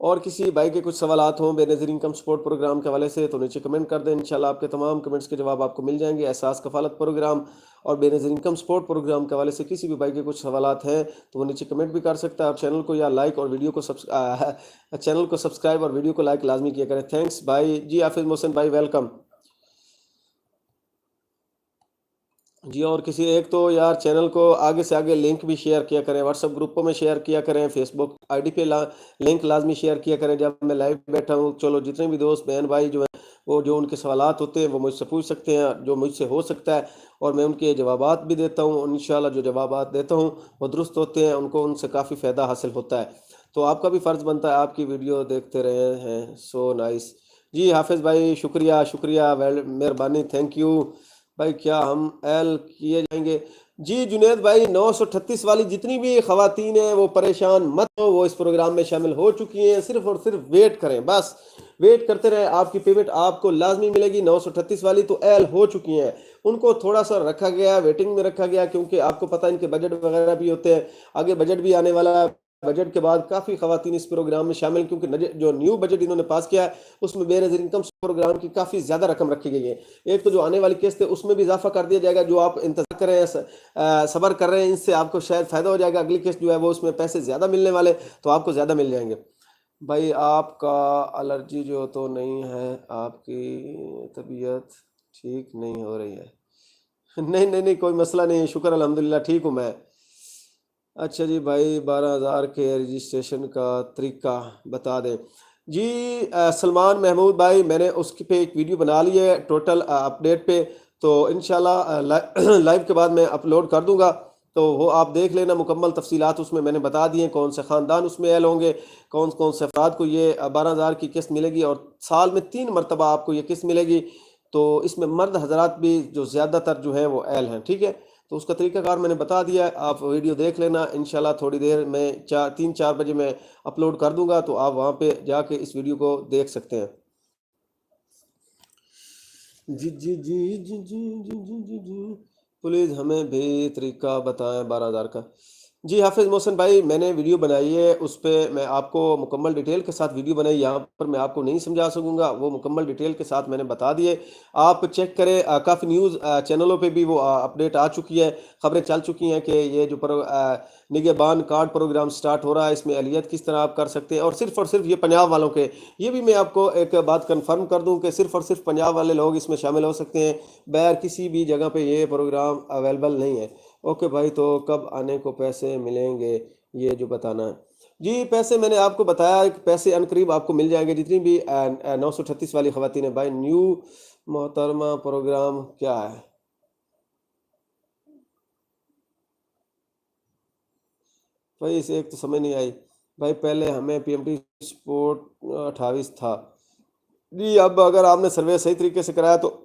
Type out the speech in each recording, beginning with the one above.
اور کسی بھائی کے کچھ سوالات ہوں بے نظیر انکم سپورٹ پروگرام کے حوالے سے تو نیچے کمنٹ کر دیں، انشاءاللہ آپ کے تمام کمنٹس کے جواب آپ کو مل جائیں گے۔ احساس کفالت پروگرام اور بے نظیر انکم سپورٹ پروگرام کے حوالے سے کسی بھی بھائی کے کچھ سوالات ہیں تو وہ نیچے کمنٹ بھی کر سکتا ہے۔ آپ چینل کو یا لائک اور ویڈیو کو چینل کو سبسکرائب اور ویڈیو کو لائک لازمی کیا کریں۔ تھینکس بھائی جی، حافظ محسن بھائی ویلکم جی۔ اور کسی ایک تو یار چینل کو آگے سے آگے لنک بھی شیئر کیا کریں، واٹس ایپ گروپوں میں شیئر کیا کریں، فیس بک آئی ڈی پہ لنک لازمی شیئر کیا کریں جب میں لائیو بیٹھا ہوں۔ چلو جتنے بھی دوست بہن بھائی جو ہیں وہ جو ان کے سوالات ہوتے ہیں وہ مجھ سے پوچھ سکتے ہیں، جو مجھ سے ہو سکتا ہے، اور میں ان کے جوابات بھی دیتا ہوں۔ انشاءاللہ جو جوابات دیتا ہوں وہ درست ہوتے ہیں، ان سے کافی فائدہ حاصل ہوتا ہے۔ تو آپ کا بھی فرض بنتا ہے آپ کی ویڈیو دیکھتے رہے ہیں۔ سو نائس جی حافظ بھائی، شکریہ شکریہ، مہربانی، تھینک یو بھائی۔ کیا ہم ایل کیے جائیں گے؟ جی جنید بھائی، 938 والی جتنی بھی خواتین ہیں وہ پریشان مت ہو، وہ اس پروگرام میں شامل ہو چکی ہیں، صرف اور صرف ویٹ کریں، بس ویٹ کرتے رہیں، آپ کی پیمنٹ آپ کو لازمی ملے گی۔ 938 والی تو ایل ہو چکی ہیں، ان کو تھوڑا سا رکھا گیا، ویٹنگ میں رکھا گیا، کیونکہ آپ کو پتہ ان کے بجٹ وغیرہ بھی ہوتے ہیں، آگے بجٹ بھی آنے والا ہے۔ بجٹ کے بعد کافی خواتین اس پروگرام میں شامل، کیونکہ جو نیو بجٹ انہوں نے پاس کیا ہے اس میں بے نظیر انکم پروگرام کی کافی زیادہ رقم رکھی گئی ہے۔ ایک تو جو آنے والی قسط ہے اس میں بھی اضافہ کر دیا جائے گا، جو آپ انتظار کر رہے ہیں، صبر کر رہے ہیں، ان سے آپ کو شاید فائدہ ہو جائے گا۔ اگلی قسط جو ہے وہ اس میں پیسے زیادہ ملنے والے، تو آپ کو زیادہ مل جائیں گے۔ بھائی آپ کا الرجی جو تو نہیں ہے، آپ کی طبیعت ٹھیک نہیں ہو رہی ہے؟ نہیں نہیں نہیں، کوئی مسئلہ نہیں، شکر الحمدللہ ٹھیک ہوں میں۔ اچھا جی بھائی، 12,000 کے رجسٹریشن کا طریقہ بتا دیں۔ جی سلمان محمود بھائی، میں نے اس پہ ایک ویڈیو بنا لی ہے ٹوٹل اپڈیٹ پہ، تو انشاءاللہ لائیو کے بعد میں اپلوڈ کر دوں گا، تو وہ آپ دیکھ لینا، مکمل تفصیلات اس میں نے بتا دی ہیں، کون سے خاندان اس میں ایل ہوں گے، کون کون سے افراد کو یہ 12,000 کی قسط ملے گی، اور سال میں 3 مرتبہ آپ کو یہ قسط ملے گی۔ تو اس میں مرد حضرات بھی جو زیادہ تر جو ہیں وہ ایل ہیں، ٹھیک ہے۔ تو اس کا طریقہ کار میں نے بتا دیا ہے، آپ ویڈیو دیکھ لینا، انشاءاللہ تھوڑی دیر میں 3-4 بجے میں اپلوڈ کر دوں گا، تو آپ وہاں پہ جا کے اس ویڈیو کو دیکھ سکتے ہیں۔ جی جی جی جی جی جی جی جی جی پلیز ہمیں بھی طریقہ بتائیں 12,000 کا۔ جی حافظ محسن بھائی، میں نے ویڈیو بنائی ہے، اس پہ میں آپ کو مکمل ڈیٹیل کے ساتھ ویڈیو بنائی، یہاں پر میں آپ کو نہیں سمجھا سکوں گا، وہ مکمل ڈیٹیل کے ساتھ میں نے بتا دیے، آپ چیک کریں۔ کافی نیوز چینلوں پہ بھی وہ اپڈیٹ آ چکی ہے، خبریں چل چکی ہیں کہ یہ جو نگہبان کارڈ پروگرام سٹارٹ ہو رہا ہے، اس میں اہلیت کس طرح آپ کر سکتے ہیں، اور صرف یہ پنجاب والوں کے، یہ بھی میں آپ کو ایک بات کنفرم کر دوں کہ صرف اور صرف پنجاب والے لوگ اس میں شامل ہو سکتے ہیں، بغیر کسی بھی جگہ پہ یہ پروگرام اویلیبل نہیں ہے۔ اوکے بھائی، تو کب آنے کو پیسے ملیں گے یہ جو بتانا ہے؟ جی پیسے میں نے آپ کو بتایا کہ پیسے عنقریب آپ کو مل جائیں گے، جتنی بھی 938 والی خواتین ہیں۔ بھائی نیو محترمہ پروگرام کیا ہے؟ بھائی اسے ایک تو سمجھ نہیں آئی بھائی، پہلے ہمیں پی ایم ٹی سپورٹ 28 تھا جی، اب اگر آپ نے سروے صحیح طریقے سے کرایا تو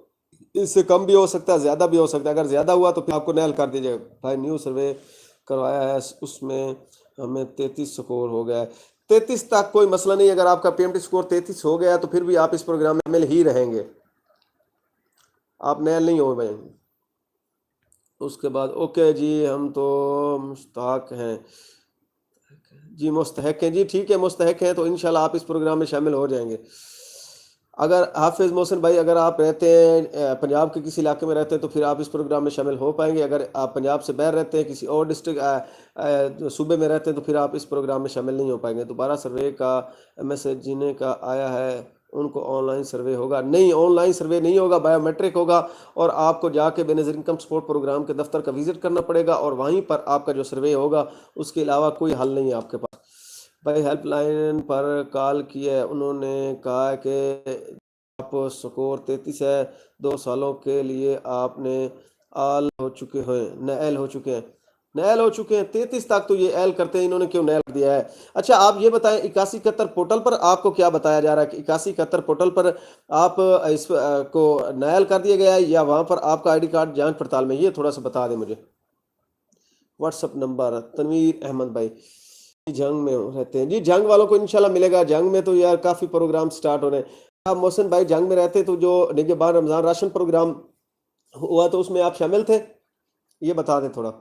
اس سے کم بھی ہو سکتا ہے، زیادہ بھی ہو سکتا ہے، اگر زیادہ ہوا تو پھر آپ کو نیل کر دیجیے گا۔ بھائی نیو سروے کروایا ہے، اس میں ہمیں 33 سکور ہو گیا ہے، 33 تک کوئی مسئلہ نہیں، اگر آپ کا پی ایم ٹی سکور 33 ہو گیا تو پھر بھی آپ اس پروگرام میں مل ہی رہیں گے، آپ نیل نہیں ہو گئے۔ اس کے بعد اوکے جی، ہم تو مستحق ہیں جی، مستحق ہیں جی، ٹھیک ہے، مستحق ہیں تو انشاءاللہ آپ اس پروگرام میں شامل ہو جائیں گے۔ اگر حافظ محسن بھائی، اگر آپ رہتے ہیں پنجاب کے کسی علاقے میں رہتے ہیں تو پھر آپ اس پروگرام میں شامل ہو پائیں گے، اگر آپ پنجاب سے باہر رہتے ہیں، کسی اور ڈسٹرکٹ صوبے میں رہتے ہیں تو پھر آپ اس پروگرام میں شامل نہیں ہو پائیں گے۔ دوبارہ سروے کا میسج جنہیں کا آیا ہے ان کو آن لائن سروے ہوگا؟ نہیں، آن لائن سروے نہیں ہوگا، بایو میٹرک ہوگا، اور آپ کو جا کے بے نظیر انکم سپورٹ پروگرام کے دفتر کا وزٹ کرنا پڑے گا، اور وہیں پر آپ کا جو سروے ہوگا، اس کے علاوہ کوئی حل نہیں ہے آپ کے پاس۔ بھائی ہیلپ لائن پر کال کی ہے، انہوں نے کہا کہ آپ سکور 33 ہے، 2 سالوں کے لیے آپ نے آل ہو چکے ہیں، نیل ہو چکے ہیں، نیل ہو چکے ہیں 33 تک، تو یہ ایل کرتے ہیں، انہوں نے کیوں نیل کر دیا ہے؟ اچھا آپ یہ بتائیں 8171 پورٹل پر آپ کو کیا بتایا جا رہا ہے کہ 8171 پورٹل پر آپ اس کو نیل کر دیا گیا ہے، یا وہاں پر آپ کا آئی ڈی کارڈ جانچ پڑتال میں؟ یہ تھوڑا سا بتا دیں مجھے۔ WhatsApp number Tanveer Ahmed بھائی جنگ میں رہتے ہیں جی، جنگ والوں کو انشاءاللہ ملے گا، جنگ میں تو یار کافی پروگرام سٹارٹ ہو رہے ہیں۔ آپ محسن بھائی جنگ میں رہتے تو جو نگہبان رمضان راشن پروگرام ہوا تو اس میں آپ شامل تھے؟ یہ بتا دیں تھوڑا۔